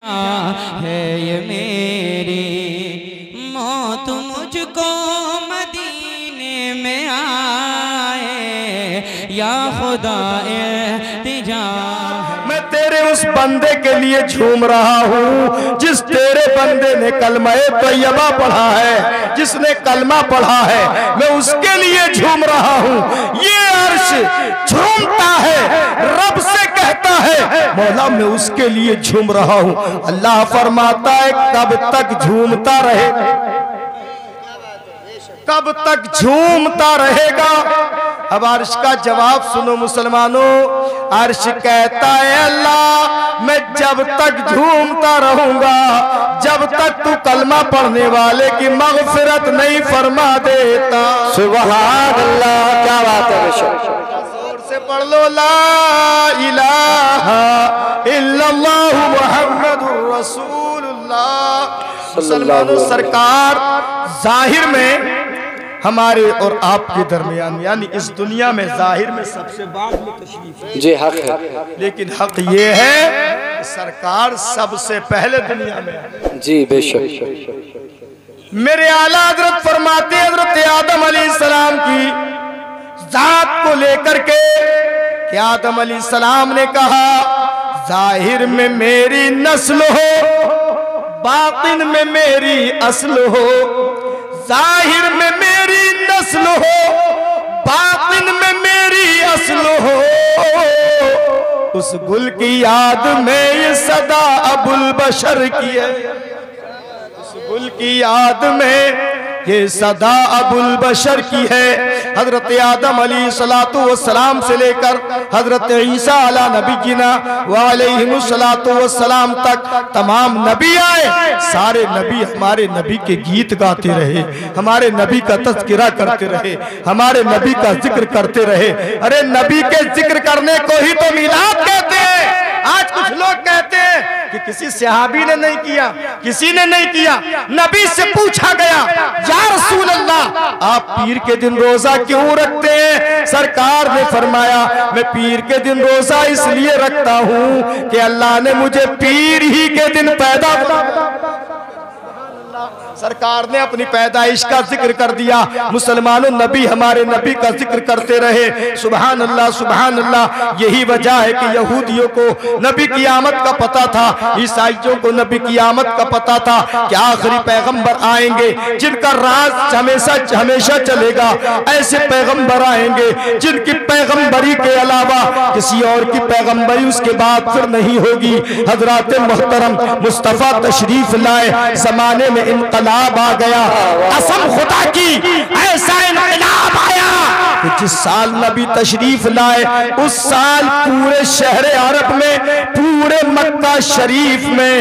है ये मेरी मौत मुझको मदीने में आए या खुदा इल्तिजा। मैं तेरे उस बंदे के लिए झूम रहा हूँ जिस तेरे बंदे ने कलमा-ए तैयबा पढ़ा है, जिसने कलमा पढ़ा है, मैं उसके लिए झूम रहा हूँ। ये अर्श झूमता है, रब से कहता है मौला मैं उसके लिए झूम रहा हूँ। अल्लाह फरमाता है कब तक झूमता रहे, कब तक झूमता रहेगा। अब अर्श का जवाब सुनो मुसलमानों, अर्श कहता है अल्लाह मैं जब तक झूमता रहूंगा जब तक तू कलमा पढ़ने वाले की मगफिरत नहीं फरमा देता। सुभान अल्लाह, क्या बात है। जोर से पढ़ लो ला इलाहा इल्लल्लाहु मुहम्मदुर रसूलुल्लाह। मुसलमानों सरकार जाहिर में हमारे और आपके दरमियान यानी इस दुनिया में जाहिर में सबसे बाद में तशरीफ है जी, हक है, लेकिन हक ये है कि सरकार सबसे पहले दुनिया में है जी, बेशक। मेरे आला हजरत फरमाते हजरत आदम अलैहिस्सलाम की जात को लेकर के कि आदम अलैहिस्सलाम ने कहा जाहिर में मेरी नस्ल हो, बातिन में मेरी असल हो। जाहिर में मेरी नस्ल हो, बातिन में मेरी असल हो। उस गुल की याद में ये सदा अबुल बशर की है, उस गुल की याद में ये सदा अबुल बशर की है। हजरत आदम अलैहिस्सलातु वस्सलाम से लेकर हजरत ईसा अला नबीना व अलैहिमुस्सलातु वस्सलाम तक तमाम नबी आए, सारे नबी हमारे नबी के गीत गाते रहे, हमारे नबी का तज़किरा करते रहे, हमारे नबी का जिक्र करते रहे। अरे नबी के जिक्र करने को ही तो मिलाद कहते हैं। आज कुछ लोग कहते हैं कि किसी सहाबी ने नहीं किया, किसी ने नहीं किया। नबी से पूछा गया या रसूल अल्लाह आप पीर के दिन रोजा क्यों रखते हैं? सरकार ने फरमाया मैं पीर के दिन रोजा इसलिए रखता हूँ कि अल्लाह ने मुझे पीर ही के दिन पैदा किया। सरकार ने अपनी पैदाइश का जिक्र कर दिया। मुसलमानों नबी हमारे नबी का जिक्र करते रहे। सुभान अल्लाह, सुभान अल्लाह। यही वजह है कि यहूदियों को नबी की आमद का पता था, ईसाइयों को नबी की आमद का पता था कि आखिरी पैगंबर आएंगे जिनका राज हमेशा हमेशा चलेगा। ऐसे पैगंबर आएंगे जिनकी पैगंबरी के अलावा किसी और की पैगंबरी उसके बाद फिर नहीं होगी। हजरात मोहतरम मुस्तफा तशरीफ लाए, जमाने में इनकलाब आ गया। कसम खुदा की ऐसा इनकलाब आया कि जिस साल नबी तशरीफ लाए उस साल पूरे शहरे अरब में, पूरे मक्का शरीफ में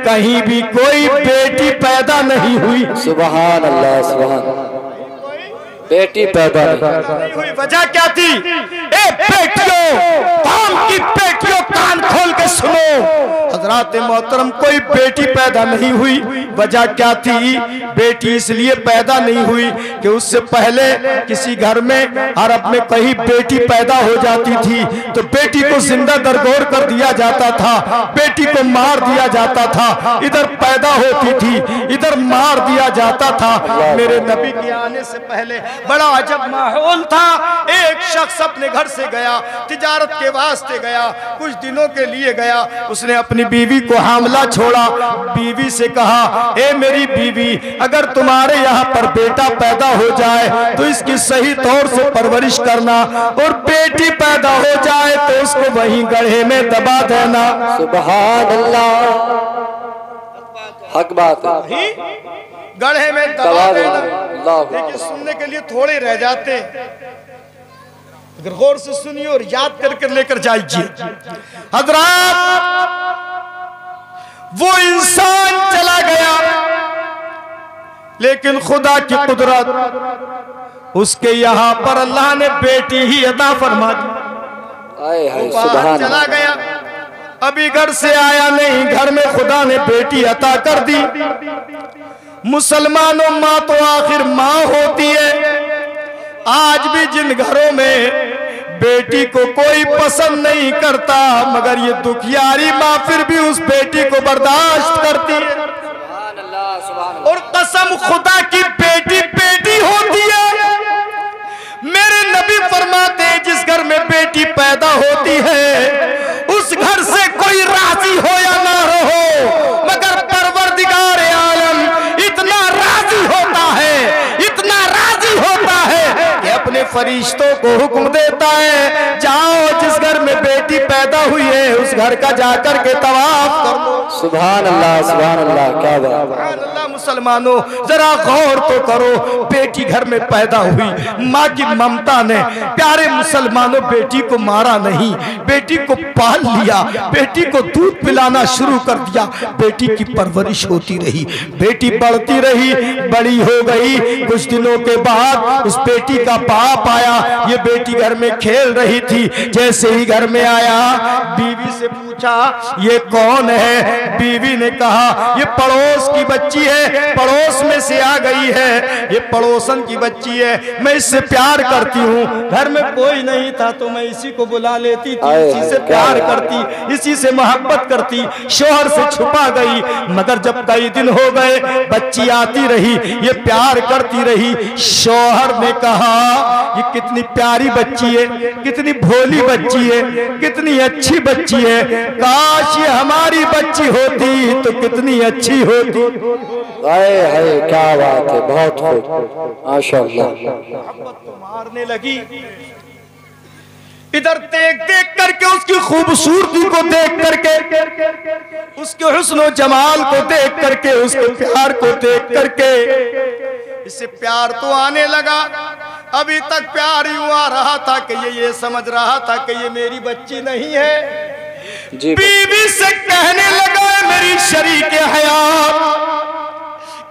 कहीं भी कोई बेटी पैदा नहीं हुई। सुभान अल्लाह, सुभान। बेटी पैदा नहीं हुई, वजह क्या थी? ए बेटियों, कौम की बेटियों कान खोल के सुनो। हजरात मोहतरम कोई बेटी पैदा नहीं हुई। वजह क्या थी? बेटी इसलिए पैदा नहीं हुई कि उससे पहले किसी घर में अरब में कहीं बेटी पैदा हो जाती थी तो बेटी को जिंदा दरगोर कर दिया जाता था, बेटी को मार दिया जाता था। इधर पैदा होती थी, इधर मार दिया जाता था। मेरे नबी के आने से पहले बड़ा अजब माहौल था। एक शख्स अपने घर से गया, तिजारत के वास्ते गया, कुछ दिनों के लिए गया। उसने अपनी बीवी को हामला छोड़ा। बीवी से कहा ए मेरी बीवी, अगर तुम्हारे यहाँ पर बेटा पैदा हो जाए तो इसकी सही तौर से परवरिश करना, और बेटी पैदा हो जाए तो उसको वहीं गड्ढे में दबा देना। सुभान अल्लाह, हक बात है, गड्ढे में दबा देना। लेकिन सुनने के लिए थोड़े रह जाते, अगर गौर से सुनिए और याद करके लेकर जाइए। हजरात वो इंसान चला गया, लेकिन खुदा की कुदरत उसके यहाँ पर अल्लाह ने बेटी ही अता फरमा दी। चला गया, अभी घर से आया नहीं, घर में खुदा ने बेटी अता कर दी। मुसलमानों माँ तो आखिर माँ होती है। आज भी जिन घरों में बेटी को कोई पसंद नहीं करता, मगर ये दुखियारी माँ फिर भी उस बेटी को बर्दाश्त करती है। और कसम खुदा की बेटी बेटी होती है। मेरे नबी फरमाते हैं जिस घर में बेटी पैदा होती है उस घर से कोई राजी हो या ना हो, मगर परवरदिगार आलम इतना राजी होता है, इतना राजी होता है कि अपने फरिश्तों को हुक्म देता है, जाओ जिस घर में बेटी पैदा हुई है उस घर का जाकर के तवाफ कर लो। सुभान अल्लाह, सुभान अल्लाह, क्या बात। मुसलमानों जरा गौर तो करो, बेटी घर में पैदा हुई, माँ की ममता ने प्यारे मुसलमानों बेटी को मारा नहीं, बेटी को पाल लिया, बेटी को दूध पिलाना शुरू कर दिया, बेटी की परवरिश होती रही, बेटी बढ़ती रही, बड़ी हो गई। कुछ दिनों के बाद उस बेटी का बाप आया, ये बेटी घर में खेल रही थी, जैसे ही घर में आया बीवी से पूछा ये कौन है? बीवी ने कहा ये पड़ोस की बच्ची है, पड़ोस में से आ गई है, ये पड़ोसन की बच्ची है, मैं इससे प्यार करती हूँ, घर में कोई नहीं था तो मैं इसी को बुला लेती थी, इसी से प्यार करती, इसी से मोहब्बत करती, शोहर से छुपा गई, मगर जब कई दिन हो गए बच्ची आती रही, ये प्यार करती रही। शोहर ने कहा ये कितनी प्यारी बच्ची है, कितनी भोली बच्ची है, कितनी अच्छी बच्ची है, काश ये हमारी बच्ची होती तो कितनी अच्छी होती। हाय हाय, क्या बात है, बहुत खूब, माशाअल्लाह। मारने लगी, इधर देख देख करके उसकी खूबसूरती को देख करके, उसके हुस्न और जमाल को देख करके, उसके प्यार को देख करके इससे प्यार तो आने लगा। अभी तक प्यार यूं आ रहा था कि ये समझ रहा था कि ये मेरी बच्ची नहीं है। बीवी से कहने लगा मेरी शरीक हयात,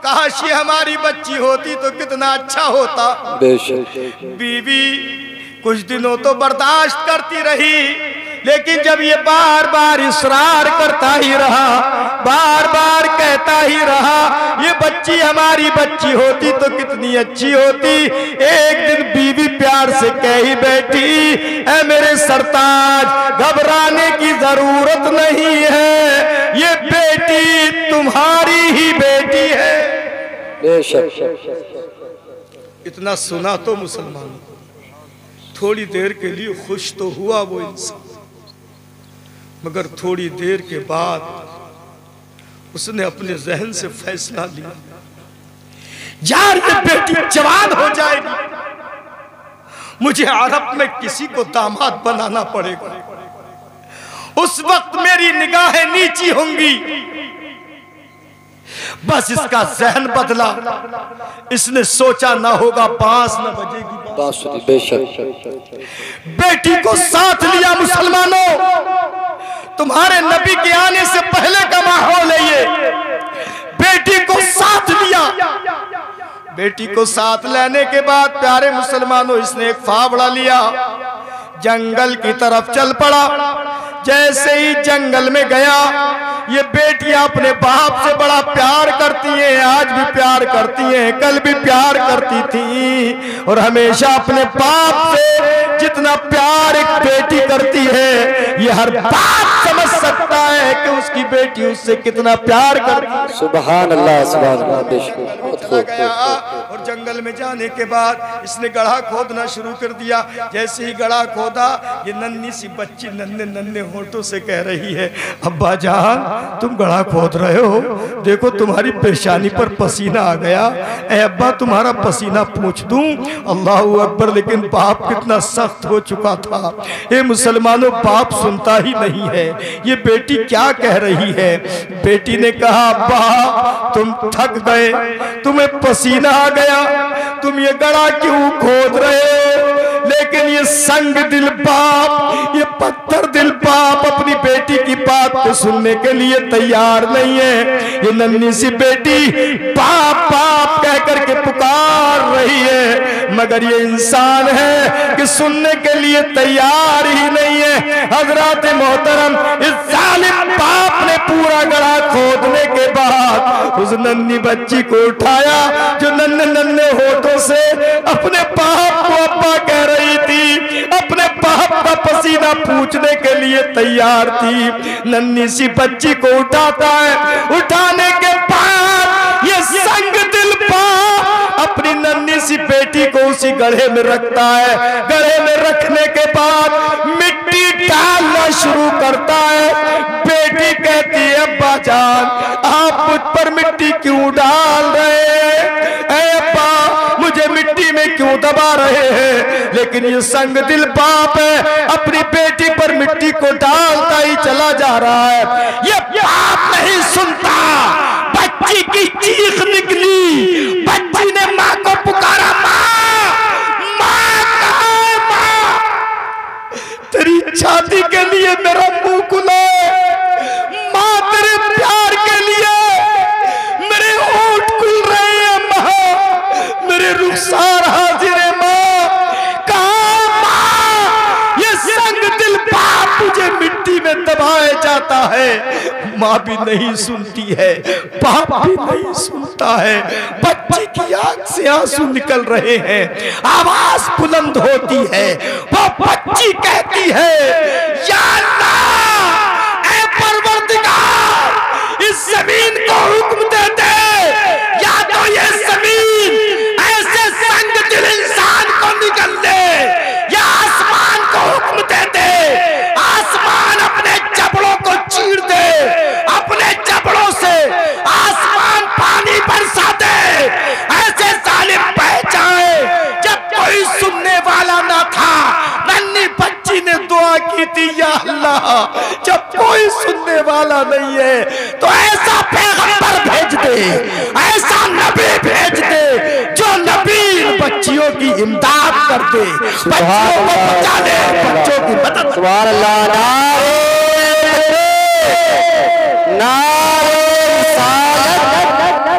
काश ये हमारी बच्ची होती तो कितना अच्छा होता। बीवी कुछ दिनों तो बर्दाश्त करती रही, लेकिन जब ये बार बार इसरार करता ही रहा, बार बार कहता ही रहा ये बच्ची हमारी बच्ची होती तो कितनी अच्छी होती, एक दिन बीवी प्यार से कह ही बैठी ऐ मेरे सरताज घबराने की जरूरत नहीं है, ये बेटी तुम्हारी ही बेटी है। इतना सुना तो मुसलमान थोड़ी देर के लिए खुश तो हुआ वो इंसान, मगर थोड़ी देर के बाद उसने अपने जहन से फैसला लिया यार ये बेटी जवान हो जाएगी, मुझे अरब में किसी को दामाद बनाना पड़ेगा, उस वक्त मेरी निगाहें नीची होंगी। बस इसका जहन बदला, इसने सोचा ना होगा बांस न बजेगी बांसुरी। बेशक बेटी को साथ लिया। मुसलमानों तुम्हारे नबी के आने से पहले का माहौल है ये, बेटी को साथ लिया। बेटी को साथ लेने के बाद प्यारे मुसलमानों इसने एक फावड़ा लिया, जंगल की तरफ चल पड़ा। जैसे ही जंगल में गया, ये बेटियां अपने बाप से बड़ा प्यार करती हैं, आज भी प्यार करती हैं, कल भी प्यार करती थी, और हमेशा अपने बाप से जितना प्यार एक बेटी करती है ये हर बाप समझ सकता है कि उसकी बेटी उससे कितना प्यार करती है। सुभान अल्लाह, सुभान अल्लाह। गया और जंगल में जाने के बाद इसने गड्ढा खोदना शुरू कर दिया। जैसे ही गड्ढा खोदा, ये नन्ही सी बच्ची नन्हे नन्हे होठों से कह रही है अब्बा जान तुम गड्ढा खोद रहे हो, देखो तुम्हारी पेशानी पर पसीना आ गया, ए अब्बा तुम्हारा पसीना पूछ दूं। अल्लाह अकबर। लेकिन बाप कितना सख्त हो चुका था। ये मुसलमानों बाप सुनता ही नहीं है। ये बेटी क्या कह रही है? बेटी ने कहा अब्बा तुम थक गए, तुम्हें पसीना आ गया, तुम ये गड्ढा क्यों खोद रहे हो? लेकिन ये संग दिल बाप, ये पत्थर दिल बाप अपनी बेटी की बात को सुनने के लिए तैयार नहीं है। ये नन्ही सी बेटी बाप बाप कह करके पुकार रही है, मगर ये इंसान है कि सुनने के लिए तैयार ही नहीं है। हजरत मोहतरम, इस जालिम बाप ने पूरा गड्ढा खोदने के बाद उस नन्ही बच्ची को उठाया जो नन्हे नन्हे होठों से अपने बाप को अब्बा कह रही थी, अपने बाप का पसीना पूछने के लिए तैयार थी। नन्ही सी बच्ची को उठाता है, उठाने के बाद ये संग दिल बाप अपनी नन्ही सी बेटी को उसी गड्ढे में रखता है। गड्ढे में रखने के बाद मिट्टी डालना शुरू करता है। बेटी कहती है, अब्बा जान आप मुझ पर मिट्टी क्यों डाल रहे हैं? अब्बा मुझे मिट्टी में क्यों दबा रहे हैं? लेकिन ये संग दिल बाप है, अपनी बेटी पर मिट्टी को डालता ही चला जा रहा है। ये बाप नहीं सुनता। बच्ची की चीख निकली, बच्ची ने माँ को पुकारा, माँ माँ कहाँ है माँ? तेरी छाती के लिए मेरा मुंह खुला है माँ, तेरे प्यार के लिए मेरे होंठ खुल रहे हैं माँ, मेरे रुखसार हाजिर है माँ। कहाँ माँ? ये संग दिल बाप मुझे मिट्टी में दबाया जाता है। माँ भी नहीं सुनती है, बाप भी नहीं सुनता है। बच्ची की आंख से आंसू निकल रहे हैं, आवाज बुलंद होती है। वो बच्ची कहती है, या अल्लाह, ऐ परवरदिगार, इस जमीन को हुक्म दे दे, या तो ये जमीन ऐसे संग दिल इंसान को निकल ले, या आसमान को हुक्म दे दे, आसमान अपने जबड़ों को चीर दे, अपने जबड़ों से आसमान पानी बरसा दे, ऐसे जालिम बह जाए। जब कोई सुनने वाला ना था, नन्ही बच्ची ने दुआ की थी, या अल्लाह जब कोई सुनने वाला नहीं है तो ऐसा पैगंबर भेज दे, ऐसा नबी भेज दे जो नबी बच्चियों की इमदाद कर दे, बच्चियों को बचा दे, बच्चों की मदद। सुभान अल्लाह। नारे रिसालत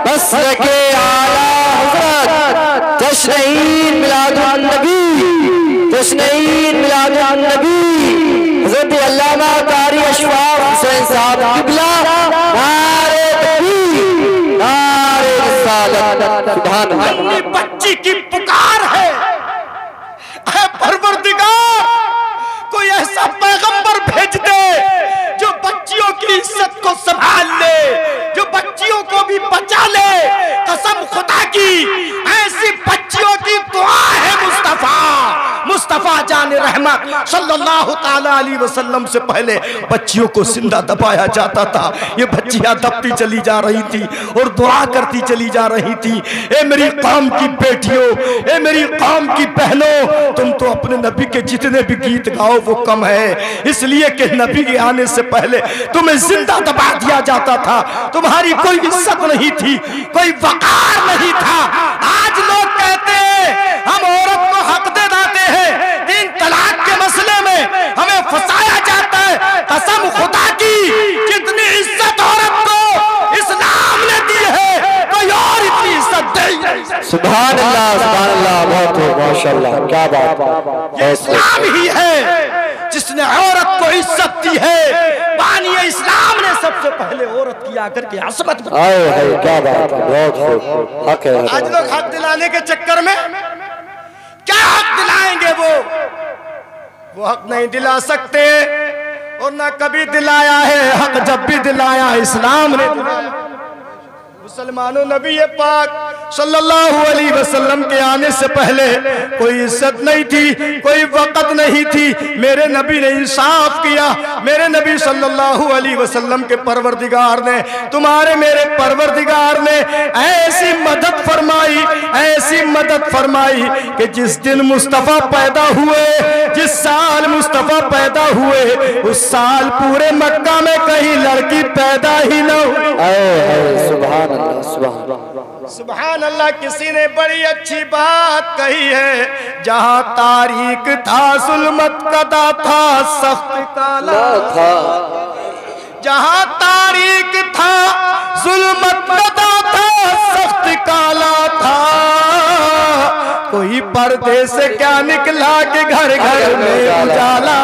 बस के आला हज़रत, जश्न-ए मिलादुन नबी, जश्न-ए मिलादुन नबी हज़रत अल्लामा कारी अशफाक हुसैन साहब क़िबला। नारे तकबीर, नारे रिसालत। सुभान अल्लाह। बच्ची की पुकार है, परवरदिगार कोई ऐसा पैगंबर भेज दे जो बच्चियों की इज्जत को संभाल ले, जो बच्चियों को भी बचा ले। कसम खुदा की, ऐसी बच्चियों की दुआ है मुस्तफा, मुस्तफा जान रहमत सल्लल्लाहु ताला अलैहि वसल्लम से पहले बच्चियों को जिंदा दबाया जाता था। ये बच्चियां दबती चली जा रही थी और दुआ करती चली जा रही थी। ए मेरी कौम की बेटियों, ए मेरी कौम की बहनों, तुम तो अपने नबी के जितने भी गीत गाओ वो कम है, इसलिए कि नबी के आने से पहले तुम्हें जिंदा दबा दिया जाता था। तुम्हारी कोई इज्जत नहीं थी, कोई वकार नहीं था। आज लोग कहते हैं हम औरत को हक दे देते हैं, 3 तलाक के मसले में हमें फंसाया जाता है। कसम खुदा की, जितनी इज्जत औरत को इस्लाम ने दी है कोई और इतनी इज्जत दे। सुभान अल्लाह, सुभान अल्लाह, बहुत हो माशाअल्लाह, क्या बात। ये इस्लाम ही है जिसने औरत को इज्जत दी है। मानिए इस्लाम ने सबसे पहले औरत की आकर के असमत है, क्या बात है, बहुत हक है। आज लोग हक दिलाने के चक्कर में क्या हक दिलाएंगे? वो हक नहीं दिला सकते और ना कभी दिलाया है। हक जब भी दिलाया इस्लाम ने दिलाया। मुसलमानों, नबी पाक सल्लल्लाहु अलैहि वसल्लम के आने से पहले कोई इज्जत नहीं थी, कोई वक़्त नहीं थी। मेरे नबी ने इंसाफ किया। मेरे नबी सल्लल्लाहु अलैहि वसल्लम के परवरदिगार ने, तुम्हारे मेरे परवरदिगार ने ऐसी मदद फरमाई, ऐसी मदद फरमाई कि जिस दिन मुस्तफ़ा पैदा हुए, जिस साल मुस्तफ़ा पैदा हुए, उस साल पूरे मक्का में कहीं लड़की पैदा ही न हुई। सुभान अल्लाह, सुभान सुभान अल्लाह। किसी ने बड़ी अच्छी बात कही है, जहाँ तारीख था जुल्मत कदा था, सख्त काला था। जहाँ तारीख था जुल्मत कदा था, सख्त काला था। कोई पर्दे से क्या निकला कि घर घर में उजाला।